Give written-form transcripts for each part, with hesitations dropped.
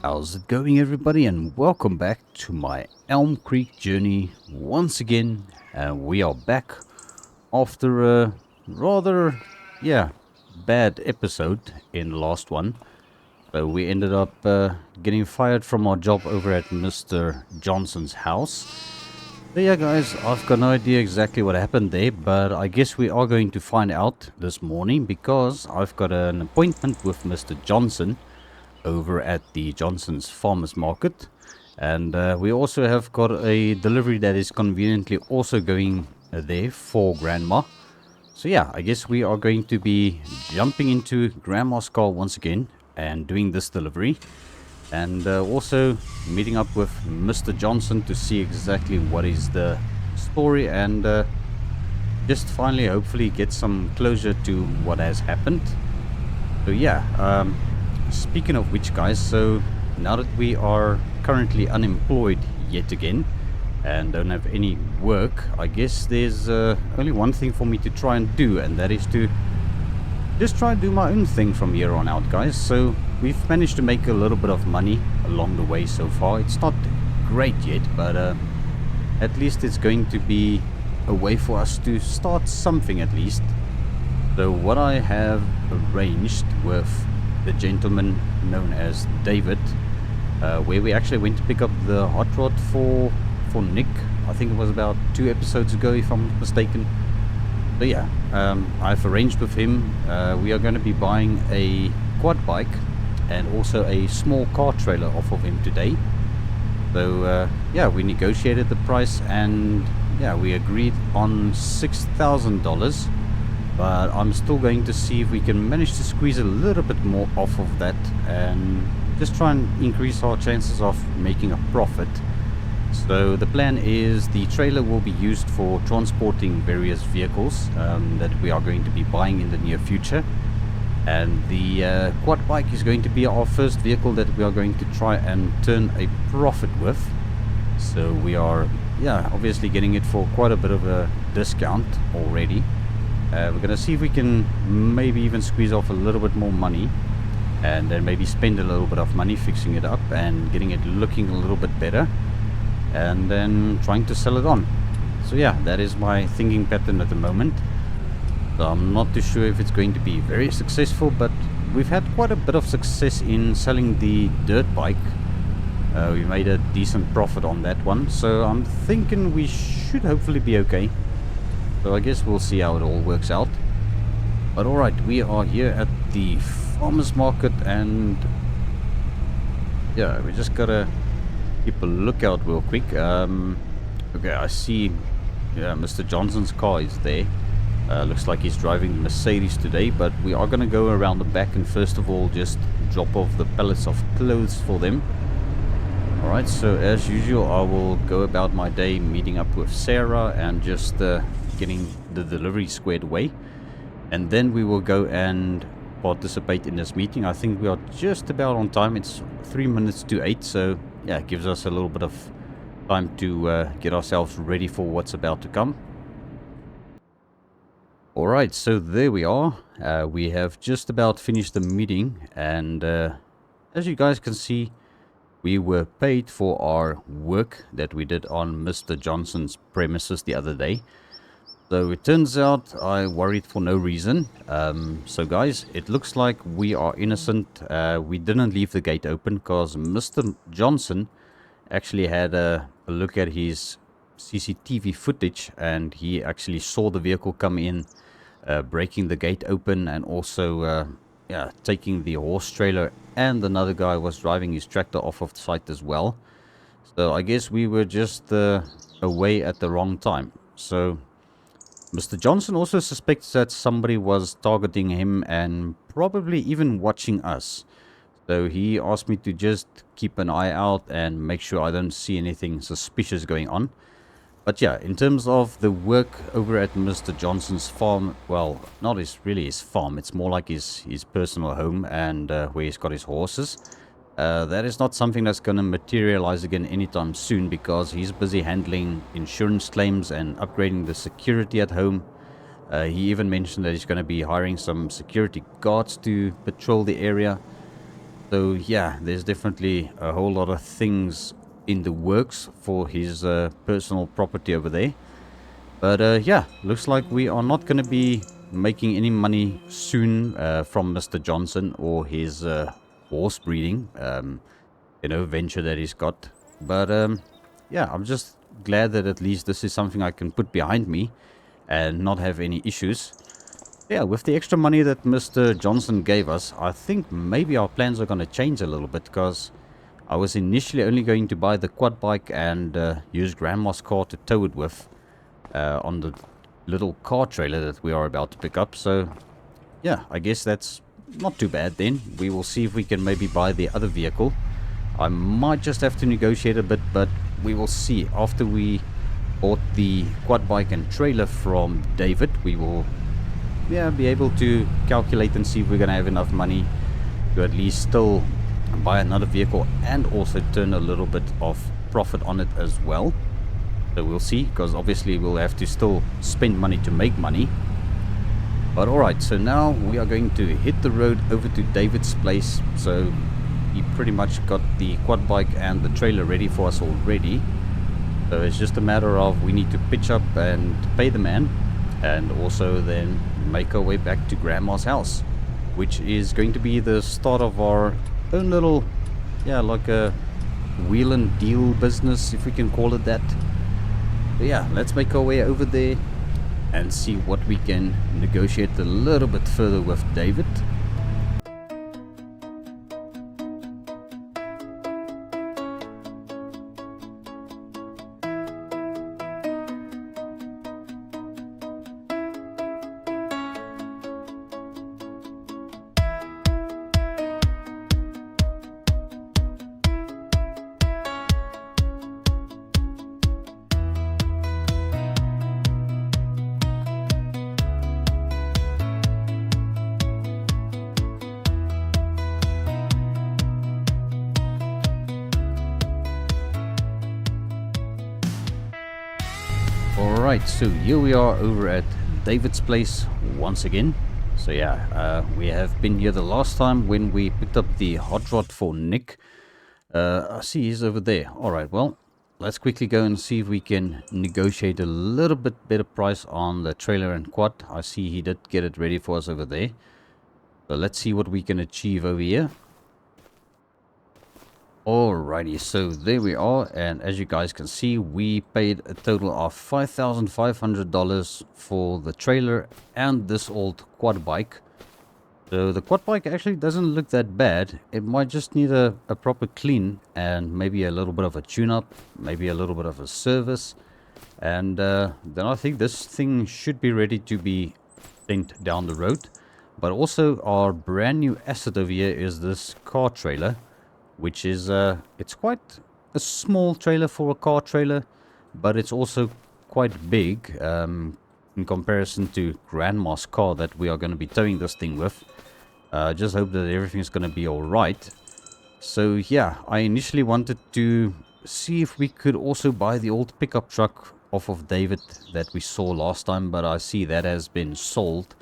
How's it going, everybody, and welcome back to my Elm Creek journey once again. And we are back after a rather, bad episode in the last one. So we ended up getting fired from our job over at Mr. Johnson's house. So yeah, guys, I've got no idea exactly what happened there, but I guess we are going to find out this morning because I've got an appointment with Mr. Johnson over at the Johnson's Farmers Market, and we also have got a delivery that is conveniently also going there for Grandma. So yeah, I guess we are going to be jumping into Grandma's car once again and doing this delivery, and also meeting up with Mr. Johnson to see exactly what is the story, and just finally hopefully get some closure to what has happened. So yeah, speaking of which, guys, so now that we are currently unemployed yet again and don't have any work, I guess there's only one thing for me to try and do, and that is to just try and do my own thing from here on out, guys. So we've managed to make a little bit of money along the way so far. It's not great yet, but at least it's going to be a way for us to start something at least. So what I have arranged with the gentleman known as David, where we actually went to pick up the hot rod for Nick. I think it was about 2 episodes ago, if I'm not mistaken. So yeah, I've arranged with him. We are going to be buying a quad bike and also a small car trailer off of him today. So yeah, we negotiated the price, and yeah, we agreed on $6,000. But I'm still going to see if we can manage to squeeze a little bit more off of that and just try and increase our chances of making a profit. So the plan is the trailer will be used for transporting various vehicles that we are going to be buying in the near future. And the quad bike is going to be our first vehicle that we are going to try and turn a profit with. So we are, yeah, obviously getting it for quite a bit of a discount already. We're going to see if we can maybe even squeeze off a little bit more money, and then maybe spend a little bit of money fixing it up and getting it looking a little bit better, and then trying to sell it on. So yeah, that is my thinking pattern at the moment. So I'm not too sure if it's going to be very successful, but we've had quite a bit of success in selling the dirt bike. We made a decent profit on that one, so I'm thinking we should hopefully be okay. So I guess we'll see how it all works out. But alright, we are here at the farmers market, and yeah, we just gotta keep a lookout real quick. Okay, I see Mr. Johnson's car is there. Looks like he's driving the Mercedes today, but we are gonna go around the back and first of all just drop off the pallets of clothes for them. Alright, so as usual I will go about my day meeting up with Sarah and just getting the delivery squared away, and then we will go and participate in this meeting. I think we are just about on time. It's 3 minutes to 8, so yeah, it gives us a little bit of time to get ourselves ready for what's about to come. Alright, so there we are. We have just about finished the meeting, and as you guys can see, we were paid for our work that we did on Mr. Johnson's premises the other day. So it turns out I worried for no reason. So guys, it looks like we are innocent. We didn't leave the gate open because Mr. Johnson actually had a look at his CCTV footage, and he actually saw the vehicle come in, breaking the gate open, and also taking the horse trailer, and another guy was driving his tractor off of the site as well. So I guess we were just away at the wrong time. So Mr. Johnson also suspects that somebody was targeting him and probably even watching us. So he asked me to just keep an eye out and make sure I don't see anything suspicious going on. But yeah, in terms of the work over at Mr. Johnson's farm, well, not really his farm, it's more like his personal home, and where he's got his horses. That is not something that's going to materialize again anytime soon, because he's busy handling insurance claims and upgrading the security at home. He even mentioned that he's going to be hiring some security guards to patrol the area. So yeah, there's definitely a whole lot of things in the works for his personal property over there. But yeah, looks like we are not going to be making any money soon from Mr. Johnson or his horse breeding, venture that he's got. But yeah, I'm just glad that at least this is something I can put behind me and not have any issues. Yeah, with the extra money that Mr. Johnson gave us, I think maybe our plans are going to change a little bit, because I was initially only going to buy the quad bike and use Grandma's car to tow it with on the little car trailer that we are about to pick up. So yeah, I guess that's not too bad then. We will see if we can maybe buy the other vehicle. I might just have to negotiate a bit, but we will see. After we bought the quad bike and trailer from David, we will be able to calculate and see if we're going to have enough money to at least still buy another vehicle and also turn a little bit of profit on it as well. So we'll see, because obviously we'll have to still spend money to make money. But alright, so now we are going to hit the road over to David's place. So he pretty much got the quad bike and the trailer ready for us already. So it's just a matter of we need to pitch up and pay the man, and also then make our way back to Grandma's house, which is going to be the start of our own little, like a wheel and deal business, if we can call it that. But yeah, let's make our way over there and see what we can negotiate a little bit further with David. Alright, so here we are over at David's place once again. So yeah, we have been here the last time when we picked up the hot rod for Nick. I see he's over there. Alright, well, let's quickly go and see if we can negotiate a little bit better price on the trailer and quad. I see he did get it ready for us over there. So let's see what we can achieve over here. Alrighty, so there we are, and as you guys can see, we paid a total of $5,500 for the trailer and this old quad bike. So the quad bike actually doesn't look that bad. It might just need a proper clean and maybe a little bit of a tune-up, maybe a little bit of a service, and then I think this thing should be ready to be sent down the road. But also our brand new asset over here is this car trailer, which is it's quite a small trailer for a car trailer, but it's also quite big in comparison to Grandma's car that we are going to be towing this thing with. Just hope that everything is going to be alright. So yeah, I initially wanted to see if we could also buy the old pickup truck off of David that we saw last time, but I see that has been sold.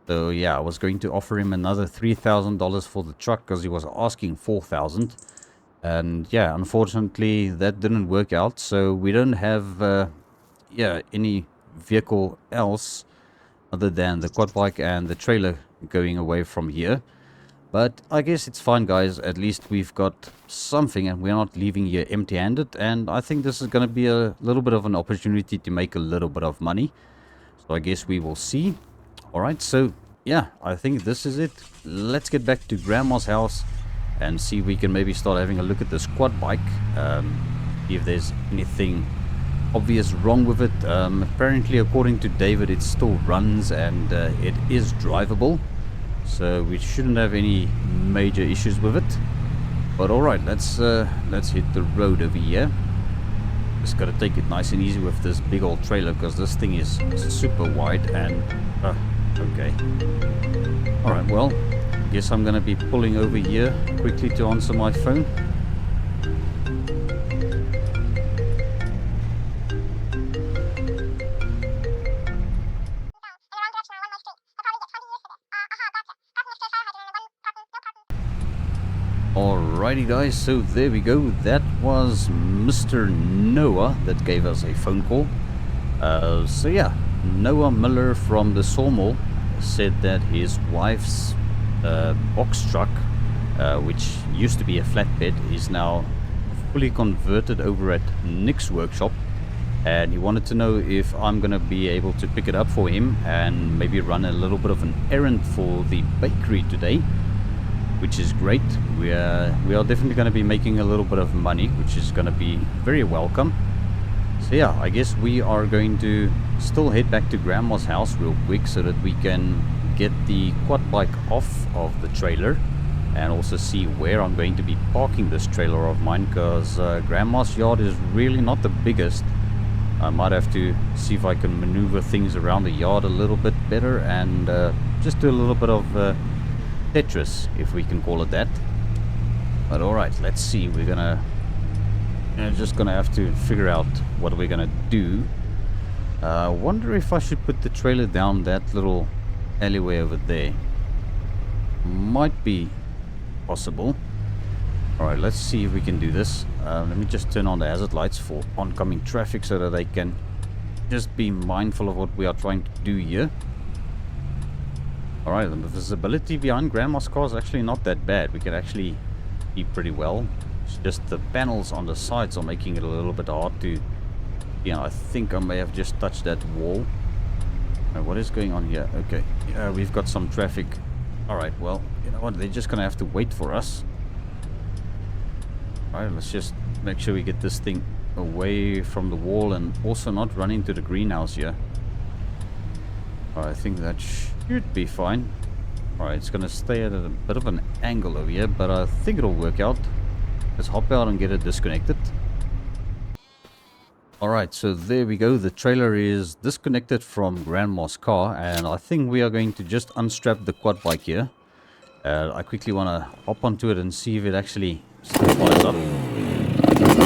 So yeah, I was going to offer him another $3,000 for the truck because he was asking $4,000. And yeah, unfortunately that didn't work out. So we don't have any vehicle else other than the quad bike and the trailer going away from here. But I guess it's fine, guys. At least we've got something and we're not leaving here empty-handed. And I think this is going to be a little bit of an opportunity to make a little bit of money. So I guess we will see. Alright, so yeah, I think this is it. Let's get back to Grandma's house and see if we can maybe start having a look at this quad bike. See if there's anything obvious wrong with it. Apparently, according to David, it still runs and it is drivable. So we shouldn't have any major issues with it. But alright, let's hit the road over here. Just gotta take it nice and easy with this big old trailer because this thing is super wide and okay. Alright, well, guess I'm gonna be pulling over here quickly to answer my phone. Alrighty guys, so there we go. That was Mr. Noah that gave us a phone call. So yeah, Noah Miller from the sawmill said that his wife's box truck, which used to be a flatbed, is now fully converted over at Nick's workshop, and he wanted to know if I'm gonna be able to pick it up for him and maybe run a little bit of an errand for the bakery today, which is great. We are definitely going to be making a little bit of money, which is going to be very welcome. So yeah, I guess we are going to still head back to Grandma's house real quick so that we can get the quad bike off of the trailer and also see where I'm going to be parking this trailer of mine, because Grandma's yard is really not the biggest. I might have to see if I can maneuver things around the yard a little bit better and just do a little bit of Tetris, if we can call it that. But alright, let's see. We're just gonna have to figure out what we're gonna do. I wonder if I should put the trailer down that little alleyway over there. Might be possible. Alright, let's see if we can do this. Let me just turn on the hazard lights for oncoming traffic so that they can just be mindful of what we are trying to do here. Alright, the visibility behind Grandma's car is actually not that bad. We can actually see pretty well. It's just the panels on the sides are making it a little bit hard to... I think I may have just touched that wall. What is going on here? Okay, we've got some traffic. Alright, well, you know what? They're just going to have to wait for us. Alright, let's just make sure we get this thing away from the wall and also not run into the greenhouse here. I think that should be fine. Alright, it's going to stay at a bit of an angle over here, but I think it'll work out. Let's hop out and get it disconnected. Alright, so there we go. The trailer is disconnected from Grandma's car, and I think we are going to just unstrap the quad bike here. I quickly want to hop onto it and see if it actually still fires up.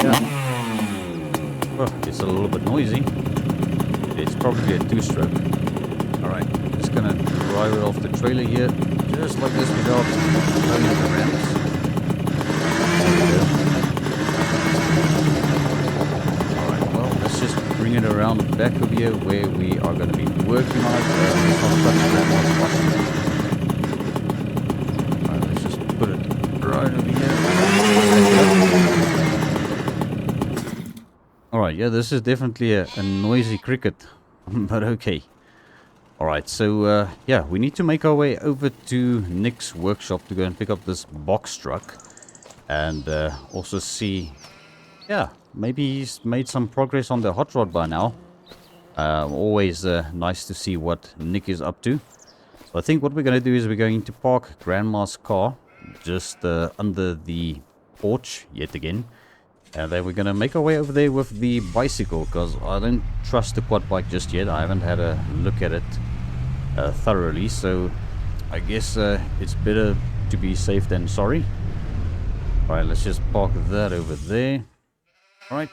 Yeah. Oh, it's a little bit noisy. It's probably a two-stroke. Alright, just gonna drive it off the trailer here, just like this without turning the ramps. Alright, well, let's just bring it around the back of here where we are going to be working on it. Alright, let's just put it right over here. Alright, yeah, this is definitely a noisy cricket, but okay. Alright, so yeah, we need to make our way over to Nick's workshop to go and pick up this box truck. And also see, yeah, maybe he's made some progress on the hot rod by now. Always nice to see what Nick is up to. So I think what we're going to do is we're going to park Grandma's car just under the porch yet again. And then we're going to make our way over there with the bicycle, because I don't trust the quad bike just yet. I haven't had a look at it thoroughly, so I guess it's better to be safe than sorry. Alright, let's just park that over there. Alright,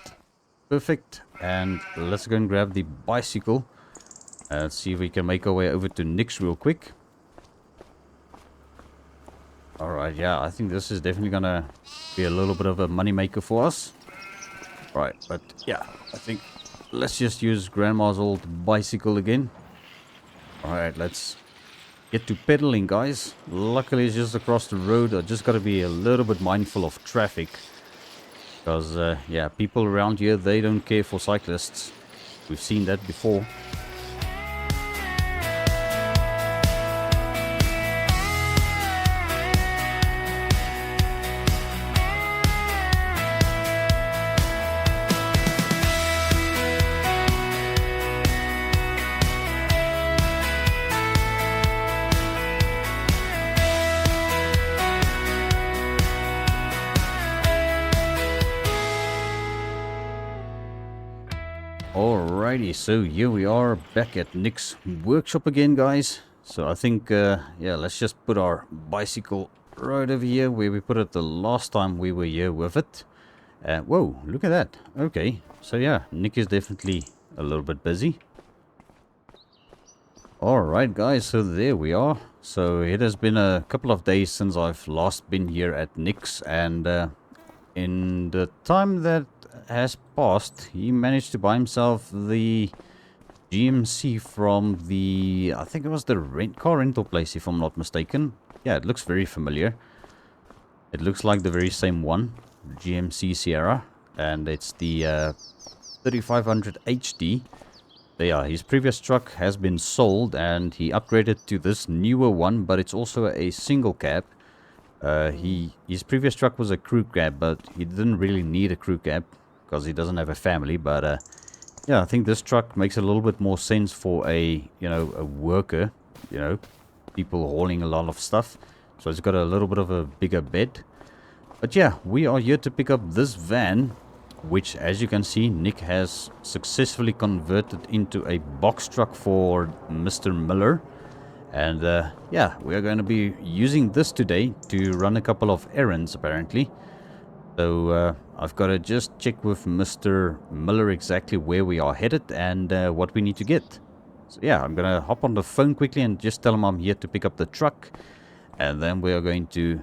perfect. And let's go and grab the bicycle. Let's see if we can make our way over to Nick's real quick. Alright, yeah, I think this is definitely gonna be a little bit of a money maker for us. Right, but yeah, I think let's just use Grandma's old bicycle again. Alright, let's get to pedaling, guys. Luckily it's just across the road. I just gotta be a little bit mindful of traffic, because yeah, people around here, they don't care for cyclists. We've seen that before. Alrighty, so here we are back at Nick's workshop again, guys. So I think, yeah, let's just put our bicycle right over here where we put it the last time we were here with it. Whoa, look at that. Okay, so yeah, Nick is definitely a little bit busy. Alright guys, so there we are. So it has been a couple of days since I've last been here at Nick's, and in the time that has passed, he managed to buy himself the GMC from the, I think it was the car rental place if I'm not mistaken. Yeah, it looks very familiar. It looks like the very same one, GMC Sierra, and it's the 3500 HD. Yeah, his previous truck has been sold and he upgraded to this newer one, but it's also a single cab. His previous truck was a crew cab, but he didn't really need a crew cab because he doesn't have a family. But yeah, I think this truck makes a little bit more sense for a a worker, people hauling a lot of stuff. So it's got a little bit of a bigger bed. But yeah, we are here to pick up this van, which, as you can see, Nick has successfully converted into a box truck for Mr. Miller. And yeah, we are going to be using this today to run a couple of errands, apparently. So I've got to just check with Mr. Miller exactly where we are headed and what we need to get. So yeah, I'm going to hop on the phone quickly and just tell him I'm here to pick up the truck. And then we are going to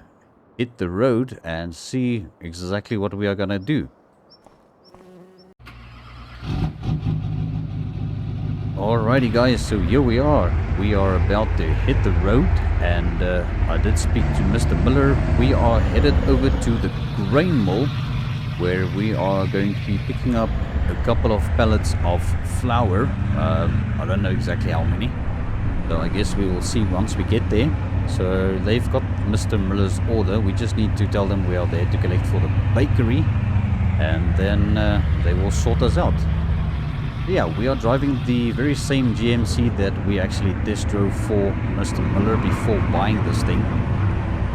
hit the road and see exactly what we are going to do. Alrighty guys, so here we are. We are about to hit the road, and I did speak to Mr. Miller. We are headed over to the grain mill, where we are going to be picking up a couple of pallets of flour. I don't know exactly how many, so I guess we will see once we get there. So they've got Mr. Miller's order. We just need to tell them we are there to collect for the bakery, and then they will sort us out. Yeah, we are driving the very same GMC that we actually test drove for Mr. Miller before buying this thing.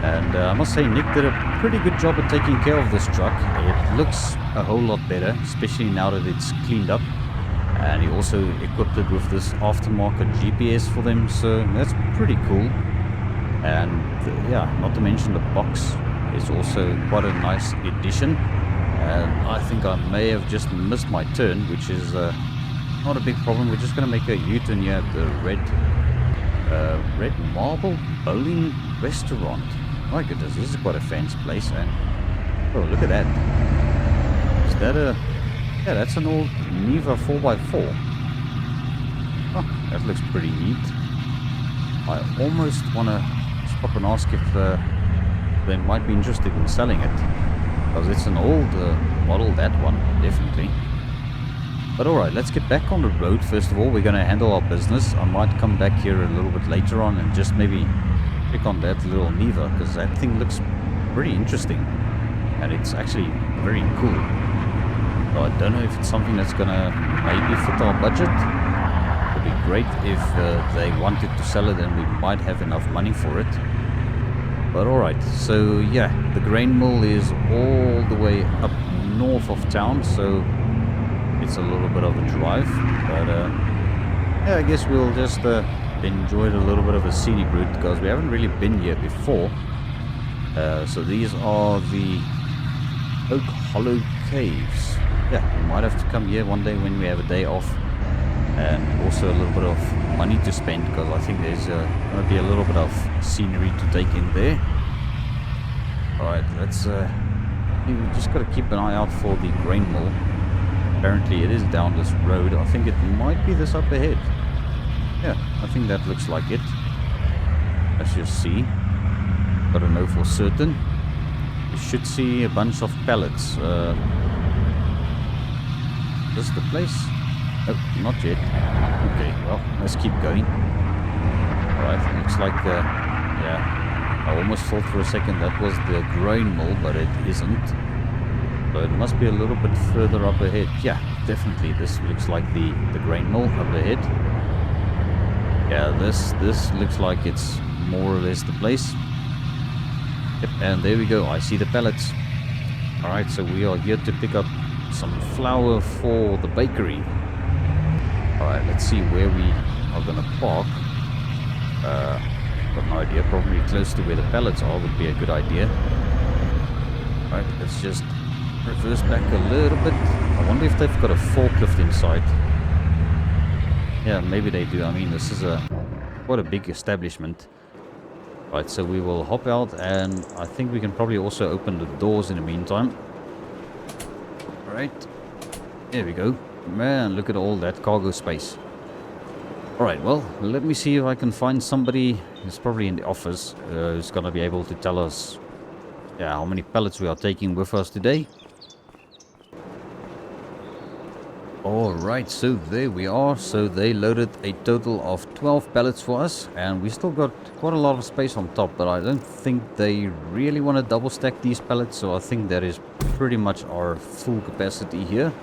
And I must say, Nick did a pretty good job at taking care of this truck. It looks a whole lot better, especially now that it's cleaned up. And he also equipped it with this aftermarket GPS for them, so that's pretty cool. And yeah, not to mention the box is also quite a nice addition. And I think I may have just missed my turn, which is not a big problem. We're just going to make a U-turn here at the Red Marble Bowling Restaurant. My goodness, this is quite a fancy place. And oh, look at that. Is that a... yeah, that's an old Niva 4x4. Oh, that looks pretty neat. I almost want to stop and ask if they might be interested in selling it, because it's an old model, that one, definitely. But alright, let's get back on the road. First of all, we're going to handle our business. I might come back here a little bit later on and just maybe pick on that little Niva, because that thing looks pretty interesting. And it's actually very cool. So I don't know if it's something that's going to maybe fit our budget. It would be great if they wanted to sell it and we might have enough money for it. But alright, so yeah, the grain mill is all the way up north of town, so it's a little bit of a drive, but yeah, I guess we'll just enjoy a little bit of a scenic route, because we haven't really been here before. So these are the Oak Hollow Caves. Yeah, we might have to come here one day when we have a day off, and also a little bit of money to spend, because I think there's going to be a little bit of scenery to take in there. Alright, let's we just got to keep an eye out for the grain mill. Apparently it is down this road. I think it might be this up ahead. Yeah, I think that looks like it. Let's just see. Gotta know for certain. You should see a bunch of pallets. This the place? Oh, not yet. Okay, well, let's keep going. Alright, looks like, yeah, I almost thought for a second that was the grain mill, but it isn't. So it must be a little bit further up ahead. Yeah, definitely, this looks like the grain mill up ahead. Yeah, this looks like it's more or less the place. Yep, and there we go, I see the pallets. Alright, so we are here to pick up some flour for the bakery. Alright, let's see where we are going to park. Got no idea, probably close to where the pallets are would be a good idea. Alright, let's just reverse back a little bit. I wonder if they've got a forklift inside. Yeah, maybe they do. I mean, this is a quite a big establishment. Right, so we will hop out, and I think we can probably also open the doors in the meantime. Alright, there we go. Man, look at all that cargo space. Alright, well, let me see if I can find somebody who's probably in the office who's gonna be able to tell us, yeah, how many pallets we are taking with us today. Alright, so there we are. So they loaded a total of 12 pallets for us, and we still got quite a lot of space on top, but I don't think they really want to double stack these pallets, so I think that is pretty much our full capacity here.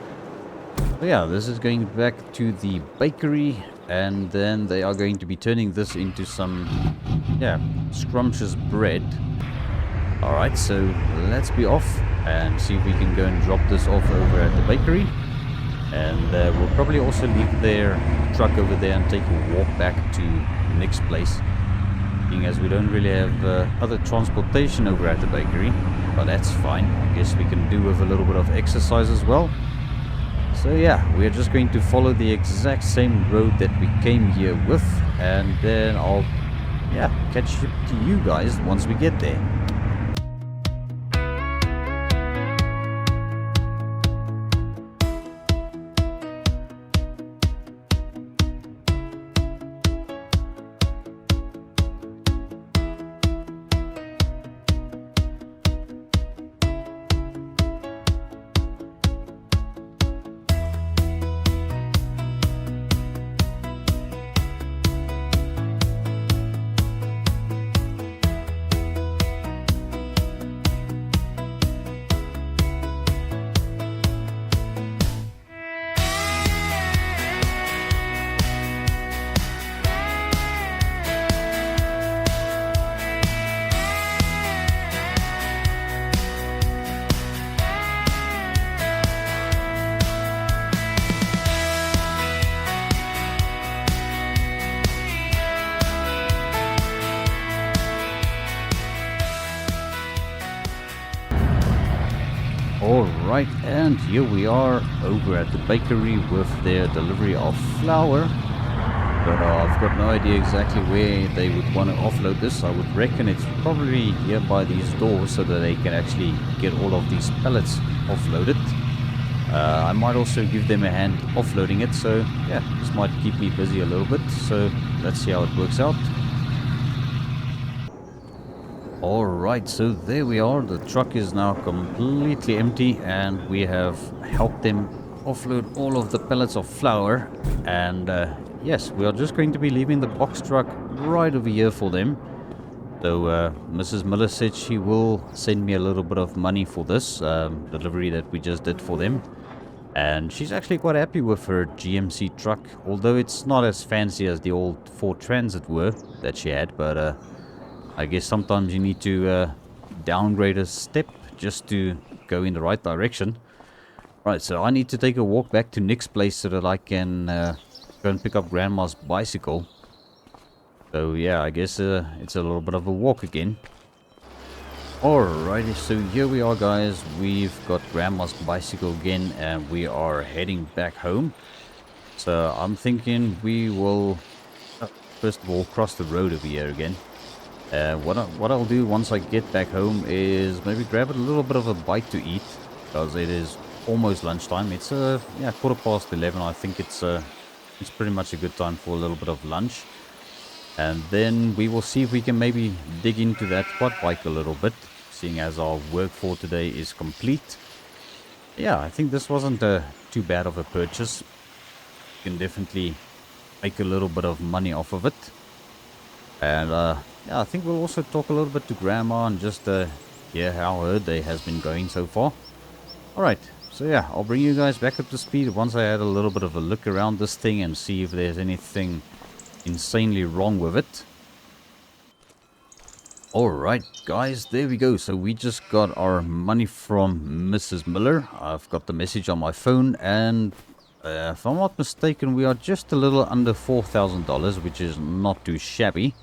So yeah, this is going back to the bakery, and then they are going to be turning this into some, yeah, scrumptious bread. Alright, so let's be off and see if we can go and drop this off over at the bakery. And we'll probably also leave their truck over there and take a walk back to Nick's place. Being as we don't really have other transportation over at the bakery. But that's fine. I guess we can do with a little bit of exercise as well. So yeah, we're just going to follow the exact same road that we came here with. And then I'll, yeah, catch up to you guys once we get there. Alright, and here we are over at the bakery with their delivery of flour. But I've got no idea exactly where they would want to offload this. I would reckon it's probably here by these doors so that they can actually get all of these pallets offloaded. I might also give them a hand offloading it, so yeah, this might keep me busy a little bit. So let's see how it works out. Alright, so there we are. The truck is now completely empty, and we have helped them offload all of the pallets of flour. And yes, we are just going to be leaving the box truck right over here for them. So Mrs. Miller said she will send me a little bit of money for this delivery that we just did for them. And she's actually quite happy with her GMC truck, although it's not as fancy as the old Ford Transit were that she had, but I guess sometimes you need to downgrade a step just to go in the right direction. Right, so I need to take a walk back to Nick's place so that I can go and pick up Grandma's bicycle. So yeah, I guess it's a little bit of a walk again. Alrighty, so here we are, guys. We've got Grandma's bicycle again, and we are heading back home. So I'm thinking we will first of all cross the road over here again. What I'll do once I get back home is maybe grab a little bit of a bite to eat, because it is almost lunchtime. It's yeah, 11:15. I think it's pretty much a good time for a little bit of lunch. And then we will see if we can maybe dig into that quad bike a little bit, seeing as our work for today is complete. Yeah, I think this wasn't too bad of a purchase. You can definitely make a little bit of money off of it. And yeah, I think we'll also talk a little bit to Grandma and just hear how her day has been going so far. Alright, so yeah, I'll bring you guys back up to speed once I had a little bit of a look around this thing and see if there's anything insanely wrong with it. Alright guys, there we go. So we just got our money from Mrs. Miller. I've got the message on my phone, and if I'm not mistaken, we are just a little under $4,000, which is not too shabby.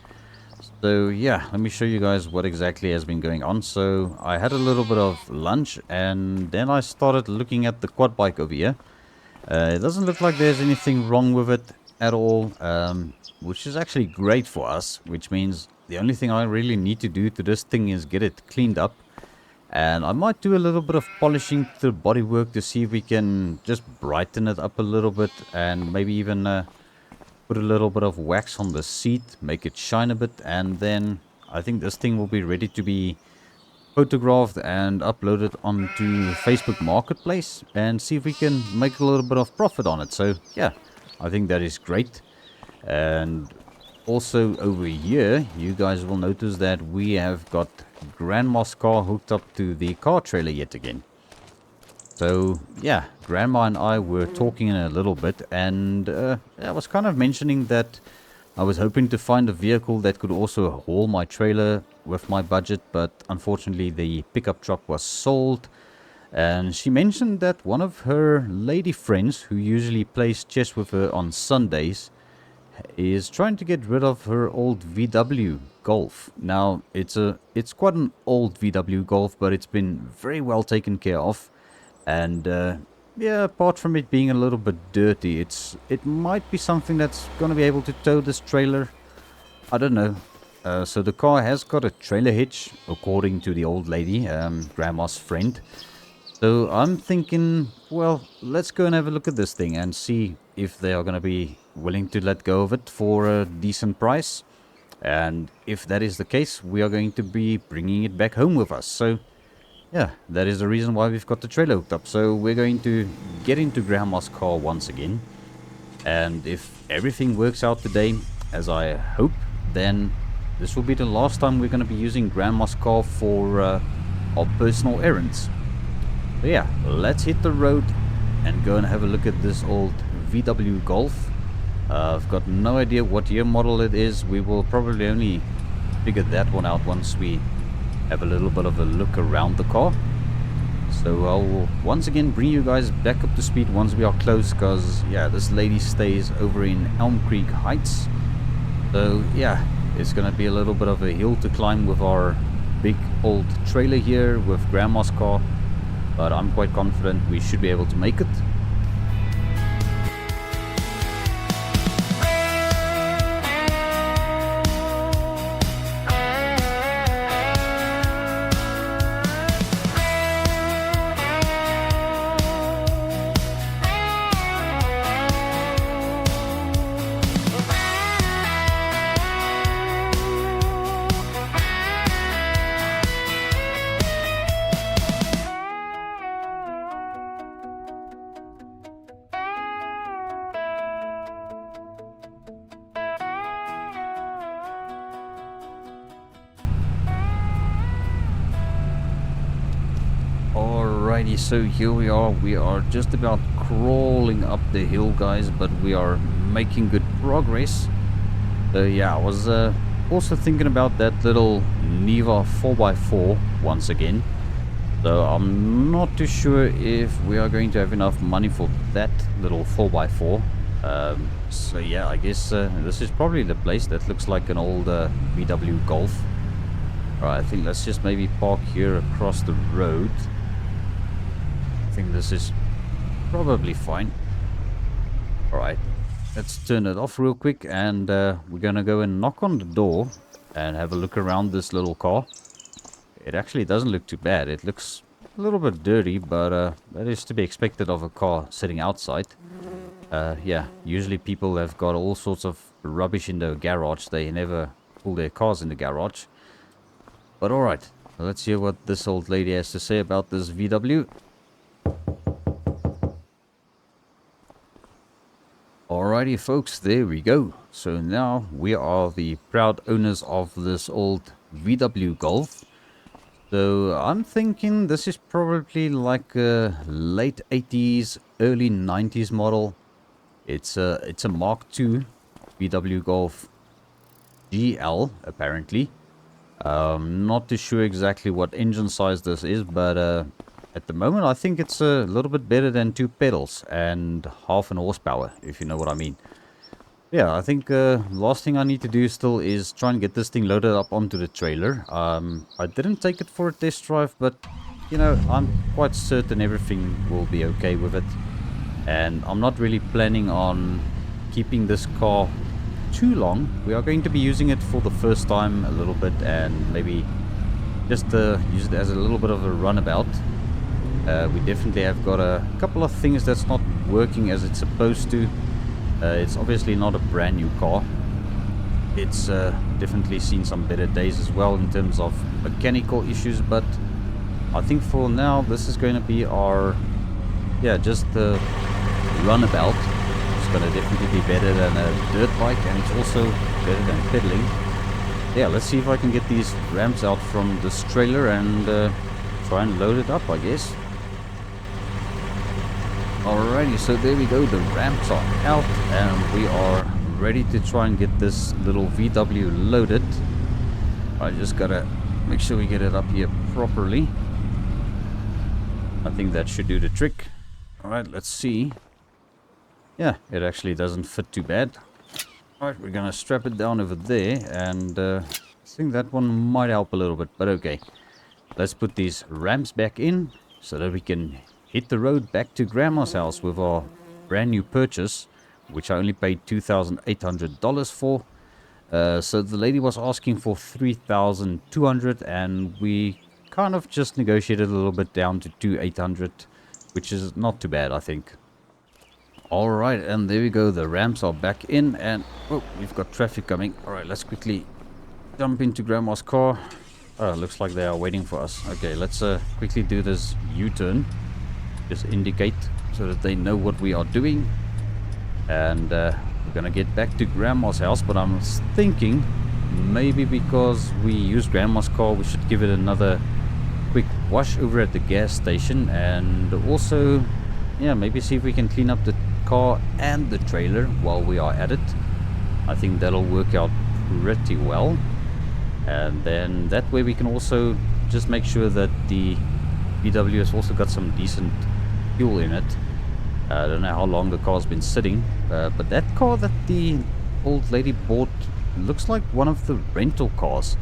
So yeah, let me show you guys what exactly has been going on. So I had a little bit of lunch, and then I started looking at the quad bike over here. It doesn't look like there's anything wrong with it. at all, which is actually great for us, which means the only thing I really need to do to this thing is get it cleaned up. And I might do a little bit of polishing to the bodywork to see if we can just brighten it up a little bit, and maybe even put a little bit of wax on the seat, make it shine a bit, and then I think this thing will be ready to be photographed and uploaded onto Facebook Marketplace and see if we can make a little bit of profit on it. So yeah, I think that is great. And also over here, you guys will notice that we have got Grandma's car hooked up to the car trailer yet again. So yeah, Grandma and I were talking in a little bit, and I was kind of mentioning that I was hoping to find a vehicle that could also haul my trailer with my budget, but unfortunately the pickup truck was sold. And she mentioned that one of her lady friends, who usually plays chess with her on Sundays, is trying to get rid of her old VW Golf. Now, it's quite an old VW Golf, but it's been very well taken care of. And yeah, apart from it being a little bit dirty, it might be something that's going to be able to tow this trailer. I don't know. So the car has got a trailer hitch, according to the old lady, Grandma's friend. So I'm thinking, well, let's go and have a look at this thing and see if they are going to be willing to let go of it for a decent price. And if that is the case, we are going to be bringing it back home with us. So yeah, that is the reason why we've got the trailer hooked up. So we're going to get into Grandma's car once again. And if everything works out today, as I hope, then this will be the last time we're going to be using Grandma's car for our personal errands. So yeah, let's hit the road and go and have a look at this old VW Golf. I've got no idea what year model it is. We will probably only figure that one out once we have a little bit of a look around the car. So I'll once again bring you guys back up to speed once we are close, because yeah, this lady stays over in Elm Creek Heights. So yeah, it's gonna be a little bit of a hill to climb with our big old trailer here with Grandma's car, but I'm quite confident we should be able to make it. Alrighty, so here we are just about crawling up the hill, guys, but we are making good progress. Yeah, I was also thinking about that little Niva 4x4 once again. So I'm not too sure if we are going to have enough money for that little 4x4. So yeah, I guess this is probably the place. That looks like an old VW Golf. Alright, I think let's just maybe park here across the road. I think this is probably fine. Alright, let's turn it off real quick, and we're gonna go and knock on the door and have a look around this little car. It actually doesn't look too bad. It looks a little bit dirty, but that is to be expected of a car sitting outside. Yeah, usually people have got all sorts of rubbish in the garage. They never pull their cars in the garage. But alright, let's hear what this old lady has to say about this VW. Alrighty folks, there we go. So now we are the proud owners of this old VW Golf. So I'm thinking this is probably like a late 80s, early 90s model. It's a Mark II VW Golf GL apparently. Not too sure exactly what engine size this is, but at the moment I think it's a little bit better than 2 pedals and half an horsepower, if you know what I mean. Yeah, I think last thing I need to do still is try and get this thing loaded up onto the trailer. I didn't take it for a test drive, but you know, I'm quite certain everything will be okay with it. And I'm not really planning on keeping this car too long. We are going to be using it for the first time a little bit, and maybe just use it as a little bit of a runabout. We definitely have got a couple of things that's not working as it's supposed to. It's obviously not a brand new car. It's definitely seen some better days as well in terms of mechanical issues, but I think for now this is going to be our, yeah, just the runabout. It's going to definitely be better than a dirt bike, and it's also better than pedaling. Yeah, let's see if I can get these ramps out from this trailer and try and load it up, I guess. Alrighty, so there we go, the ramps are out and we are ready to try and get this little VW loaded. I just gotta make sure we get it up here properly. I think that should do the trick. Alright, let's see. Yeah, it actually doesn't fit too bad. Alright, we're gonna strap it down over there, and I think that one might help a little bit, but okay. Let's put these ramps back in so that we can hit the road back to Grandma's house with our brand new purchase, which I only paid $2,800 for. So the lady was asking for $3,200, and we kind of just negotiated a little bit down to $2,800, which is not too bad, I think. Alright, and there we go, the ramps are back in, and oh, we've got traffic coming. Alright, let's quickly jump into Grandma's car. Oh, looks like they are waiting for us. Okay, let's quickly do this U-turn. Just indicate so that they know what we are doing. And we're gonna get back to Grandma's house, but I'm thinking maybe because we used Grandma's car, we should give it another quick wash over at the gas station, and also, yeah, maybe see if we can clean up the car and the trailer while we are at it. I think that'll work out pretty well, and then that way we can also just make sure that the VW has also got some decent fuel in it. I don't know how long the car's been sitting, but that car that the old lady bought looks like one of the rental cars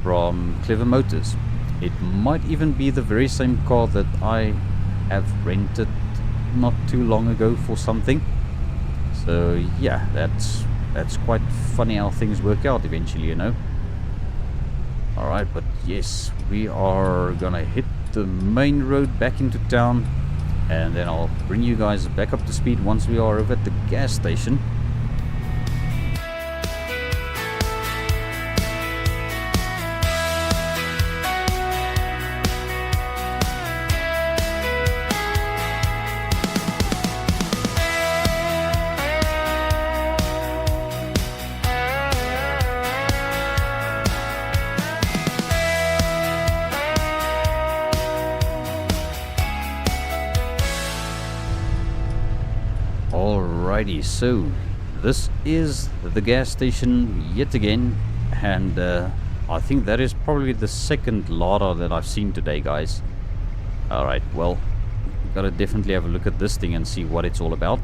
from Clever Motors. It might even be the very same car that I have rented not too long ago for something. So yeah, that's quite funny how things work out eventually, you know. Alright, but yes, we are gonna hit the main road back into town, and then I'll bring you guys back up to speed once we are over at the gas station. Alrighty, so this is the gas station yet again, and I think that is probably the second Lada that I've seen today, guys. Alright, well, gotta definitely have a look at this thing and see what it's all about.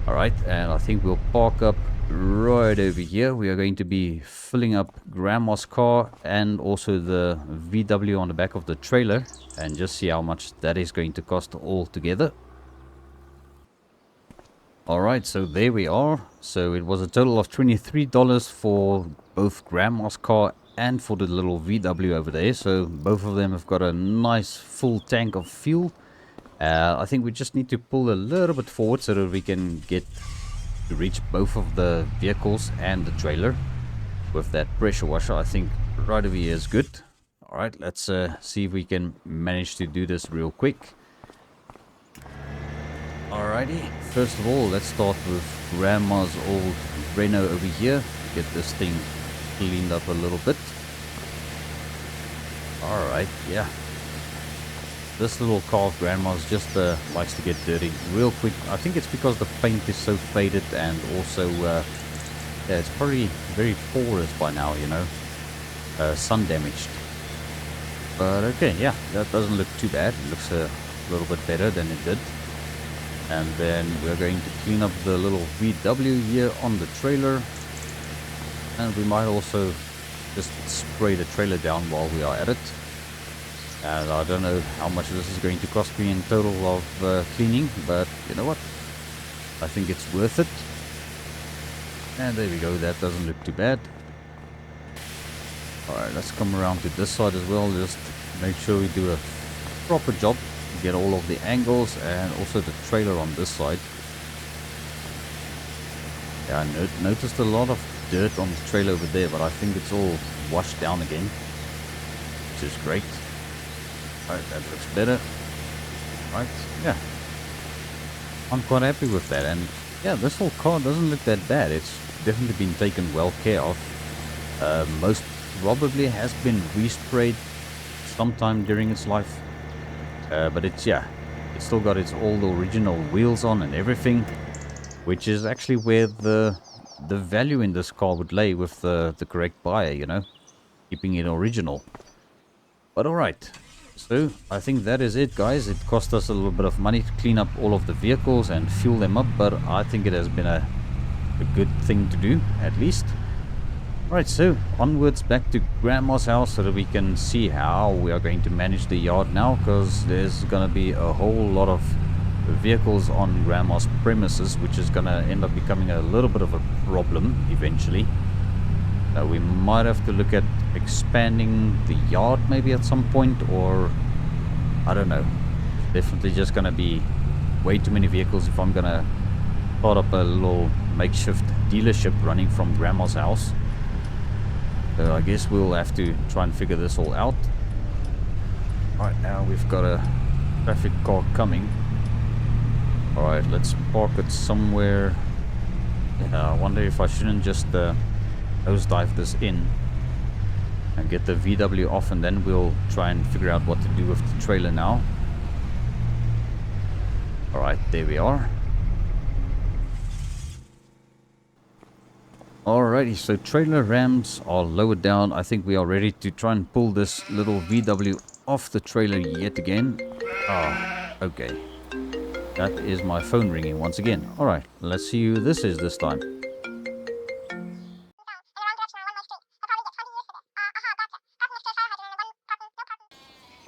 Alright, and I think we'll park up right over here. We are going to be filling up Grandma's car and also the VW on the back of the trailer, and just see how much that is going to cost all together. Alright, so there we are. So it was a total of $23 for both Grandma's car and for the little VW over there. So both of them have got a nice full tank of fuel. I think we just need to pull a little bit forward so that we can get to reach both of the vehicles and the trailer with that pressure washer. I think right over here is good. Alright, let's see if we can manage to do this real quick. Alrighty, first of all, let's start with Grandma's old Renault over here. Get this thing cleaned up a little bit. Alright, yeah. This little car of Grandma's just likes to get dirty real quick. I think it's because the paint is so faded, and also, yeah, it's probably very porous by now, you know. Sun damaged. But okay, yeah, that doesn't look too bad. It looks a little bit better than it did. And then we're going to clean up the little VW here on the trailer. And we might also just spray the trailer down while we are at it. And I don't know how much this is going to cost me in total of cleaning, but you know what? I think it's worth it. And there we go, that doesn't look too bad. Alright, let's come around to this side as well, just make sure we do a proper job, get all of the angles and also the trailer on this side. Yeah, I noticed a lot of dirt on the trailer over there, but I think it's all washed down again, which is great. Alright, that looks better. Right, yeah. I'm quite happy with that, and yeah, this whole car doesn't look that bad. It's definitely been taken well care of. Most probably has been resprayed sometime during its life. But it's still got its all original wheels on and everything, which is actually where the value in this car would lay with the correct buyer, you know, keeping it original. But alright, so I think that is it, guys. It cost us a little bit of money to clean up all of the vehicles and fuel them up, but I think it has been a good thing to do, at least. Right, so onwards back to Grandma's house so that we can see how we are going to manage the yard now, because there's going to be a whole lot of vehicles on Grandma's premises, which is going to end up becoming a little bit of a problem eventually. We might have to look at expanding the yard maybe at some point, or I don't know. Definitely just going to be way too many vehicles if I'm going to start up a little makeshift dealership running from Grandma's house. So I guess we'll have to try and figure this all out. Right, now we've got a traffic car coming. Alright, let's park it somewhere. I wonder if I shouldn't just nosedive this in and get the VW off, and then we'll try and figure out what to do with the trailer now. Alright, there we are. Alrighty, so trailer rams are lowered down. I think we are ready to try and pull this little VW off the trailer yet again. Ah, okay. That is my phone ringing once again. Alright, let's see who this is this time.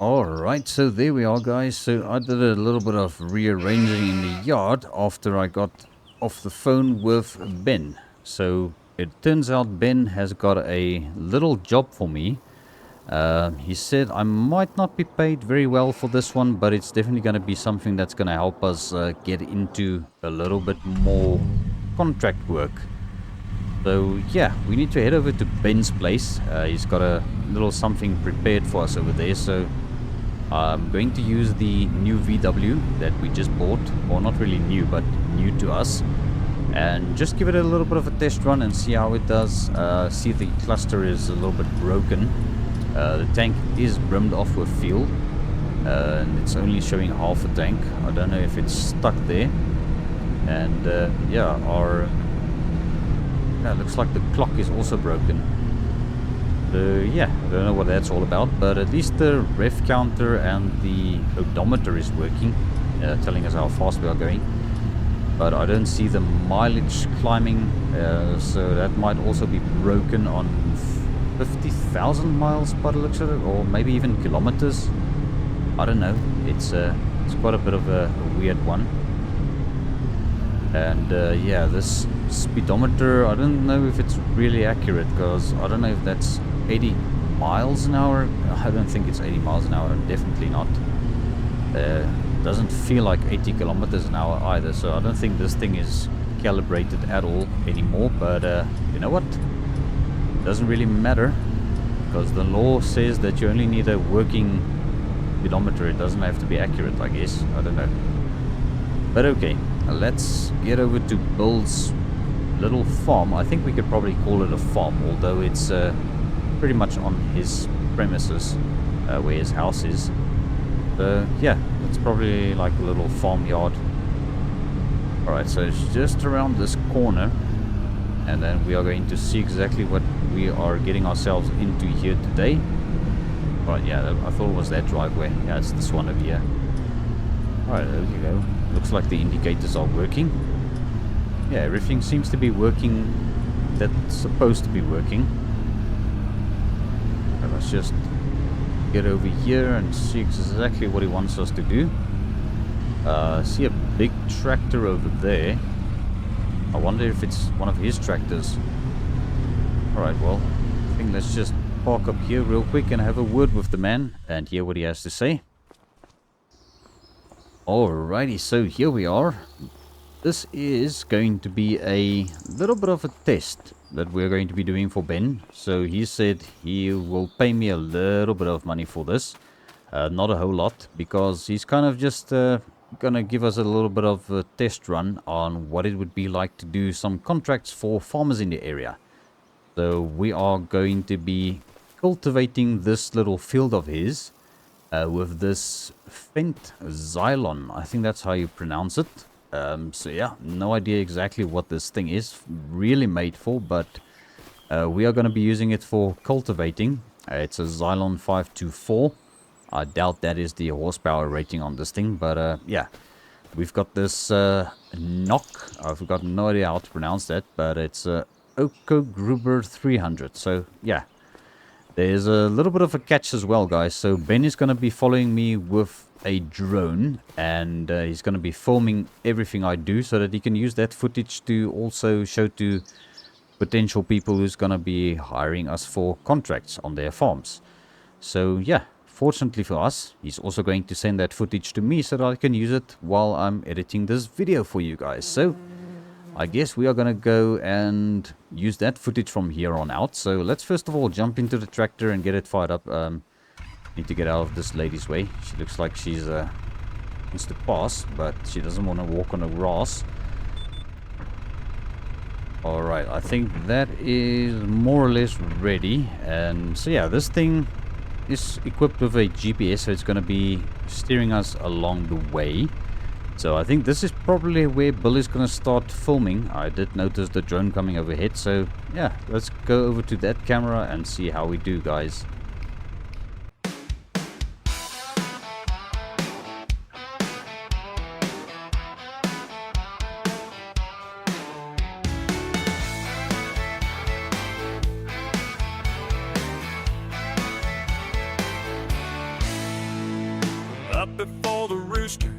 Alright, so there we are, guys. So I did a little bit of rearranging in the yard after I got off the phone with Ben. So it turns out Ben has got a little job for me. He said I might not be paid very well for this one, but it's definitely going to be something that's going to help us get into a little bit more contract work. So yeah, we need to head over to Ben's place. He's got a little something prepared for us over there. So I'm going to use the new VW that we just bought, or not really new, but new to us, and just give it a little bit of a test run and see how it does. See, the cluster is a little bit broken. The tank is brimmed off with fuel, and it's only showing half a tank. I don't know if it's stuck there. And yeah, looks like the clock is also broken. So yeah, I don't know what that's all about, but at least the ref counter and the odometer is working, telling us how fast we are going. But I don't see the mileage climbing, so that might also be broken on 50,000 miles by the looks of it, or maybe even kilometers. I don't know. It's quite a bit of a weird one. And yeah, this speedometer, I don't know if it's really accurate, because I don't know if that's 80 miles an hour. I don't think it's 80 miles an hour, definitely not. Doesn't feel like 80 kilometers an hour either, so I don't think this thing is calibrated at all anymore. But you know what, it doesn't really matter, because the law says that you only need a working speedometer. It doesn't have to be accurate, I guess. I don't know. But okay, let's get over to Bill's little farm. I think we could probably call it a farm, although it's pretty much on his premises, where his house is. Yeah, it's probably like a little farmyard. Alright, so it's just around this corner, and then we are going to see exactly what we are getting ourselves into here today. Right, yeah, I thought it was that driveway. Yeah, it's this one over here. Alright, there you go. Looks like the indicators are working. Yeah, everything seems to be working that's supposed to be working. So let's just get over here and see exactly what he wants us to do. See a big tractor over there. I wonder if it's one of his tractors. Alright, well, I think let's just park up here real quick and have a word with the man and hear what he has to say. Alrighty, so here we are. This is going to be a little bit of a test that we're going to be doing for Ben. So he said he will pay me a little bit of money for this. Not a whole lot, because he's kind of just gonna give us a little bit of a test run on what it would be like to do some contracts for farmers in the area. So we are going to be cultivating this little field of his with this Fent Xylon. I think that's how you pronounce it. So yeah, no idea exactly what this thing is really made for, but we are going to be using it for cultivating. It's a Xylon 524. I doubt that is the horsepower rating on this thing, but yeah, we've got this knock. I've got no idea how to pronounce that, but it's Okogruber 300. So yeah, there's a little bit of a catch as well, guys. So Ben is going to be following me with a drone, and he's going to be filming everything I do so that he can use that footage to also show to potential people who's going to be hiring us for contracts on their farms. So yeah, fortunately for us, he's also going to send that footage to me so that I can use it while I'm editing this video for you guys. So I guess we are going to go and use that footage from here on out. So let's first of all jump into the tractor and get it fired up. Need to get out of this lady's way. She looks like she's wants to pass, but she doesn't want to walk on the grass. Alright, I think that is more or less ready. And so yeah, this thing is equipped with a GPS, so it's going to be steering us along the way. So I think this is probably where Bill is going to start filming. I did notice the drone coming overhead, so yeah, let's go over to that camera and see how we do, guys. Up before the rooster,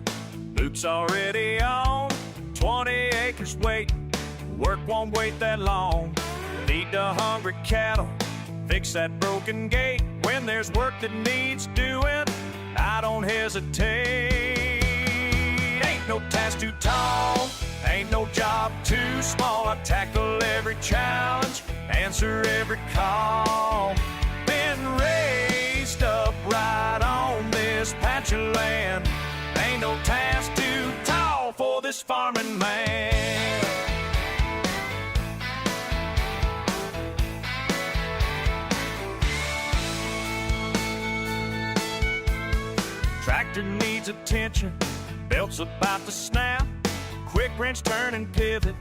boots already on. 20 acres waiting, work won't wait that long. Feed the hungry cattle, fix that broken gate. When there's work that needs doing, I don't hesitate. Ain't no task too tall, ain't no job too small. I tackle every challenge, answer every call. Been raised up right on this patch of land. Ain't no task too tall for this farming man. Tractor needs attention, belt's about to snap. Quick wrench turn and pivot,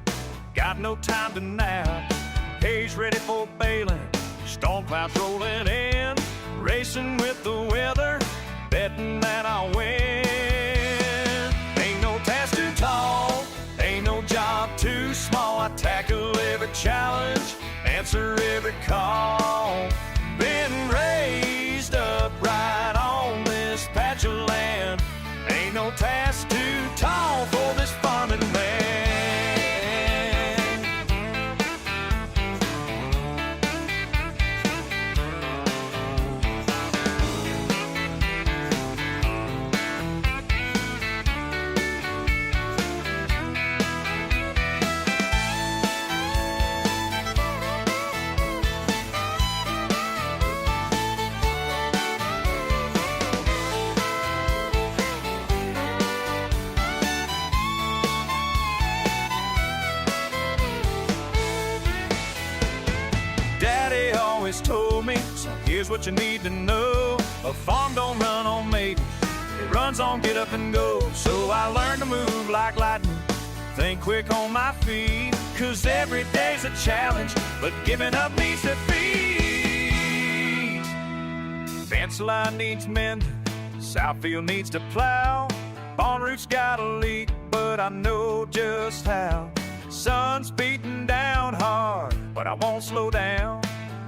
got no time to nap. Hay's ready for baling, storm clouds rolling in. Racing with the weather, betting that I'll win. Ain't no task too tall, ain't no job too small. I tackle every challenge, answer every call. Been raised up right on this patch of land. Ain't no task too tall for this farming man. Daddy always told me, so here's what you need to know. A farm don't run on maybe, it runs on get up and go. So I learned to move like lightning, think quick on my feet. Cause every day's a challenge, but giving up means defeat. Fence line needs mending, Southfield needs to plow. Barn roof's got a leak, but I know just how. Sun's beating down hard, but I won't slow down.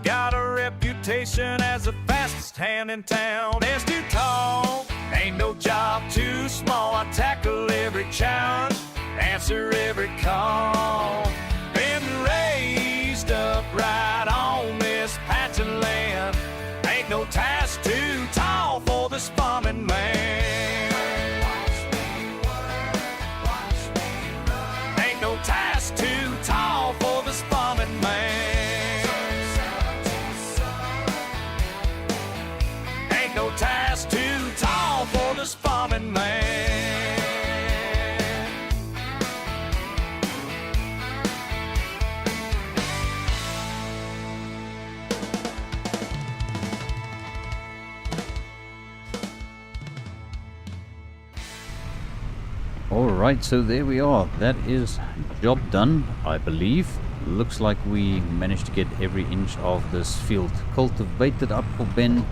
Got a reputation as the fastest hand in town. It's too tall, ain't no job too small. I tackle every challenge, answer every call. Been raised up right on this patch of land. Ain't no task too tall for this farming man. Ain't no task too tall for this farming man. Ain't no task too tall for this farming man. Alright, so there we are. That is job done, I believe. Looks like we managed to get every inch of this field cultivated up for Ben.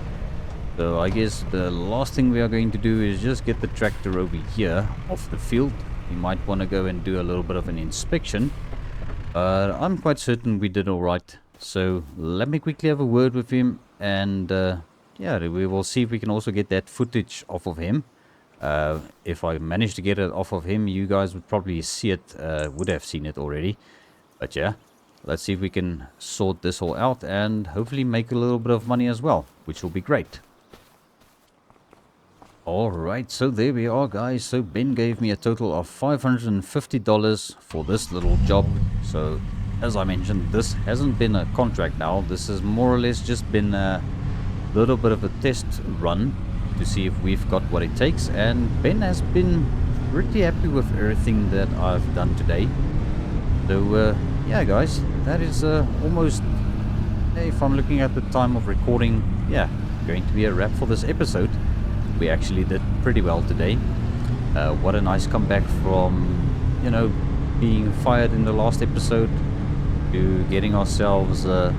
So I guess the last thing we are going to do is just get the tractor over here off the field. We might want to go and do a little bit of an inspection. I'm quite certain we did alright. So let me quickly have a word with him, and yeah, we will see if we can also get that footage off of him. If I manage to get it off of him, you guys would probably see it, would have seen it already. But yeah, let's see if we can sort this all out and hopefully make a little bit of money as well, which will be great. Alright, so there we are, guys. So Ben gave me a total of $550 for this little job. So as I mentioned, this hasn't been a contract now. This has more or less just been a little bit of a test run to see if we've got what it takes, and Ben has been pretty happy with everything that I've done today. So yeah, guys, that is almost, if I'm looking at the time of recording, yeah, going to be a wrap for this episode. We actually did pretty well today. What a nice comeback from, you know, being fired in the last episode to getting ourselves a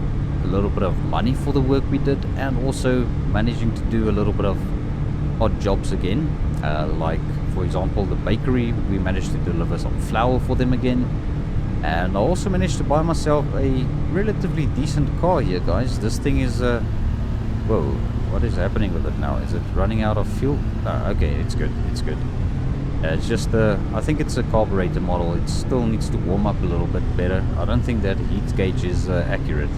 little bit of money for the work we did, and also managing to do a little bit of odd jobs again, like for example the bakery. We managed to deliver some flour for them again, and I also managed to buy myself a relatively decent car here, guys. This thing is whoa, what is happening with it now? Is it running out of fuel? Okay, it's good, it's good. It's just I think it's a carburetor model. It still needs to warm up a little bit better. I don't think that heat gauge is accurate.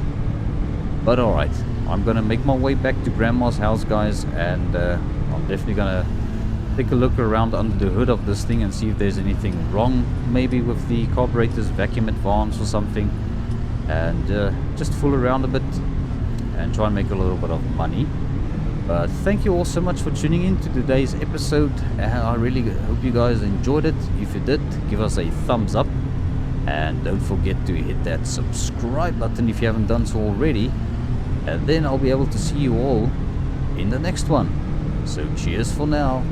But alright, I'm gonna make my way back to Grandma's house, guys, and I'm definitely gonna take a look around under the hood of this thing and see if there's anything wrong, maybe with the carburetor's vacuum advance or something, and just fool around a bit and try and make a little bit of money. But thank you all so much for tuning in to today's episode, and I really hope you guys enjoyed it. If you did, give us a thumbs up, and don't forget to hit that subscribe button if you haven't done so already, and then I'll be able to see you all in the next one. So cheers for now.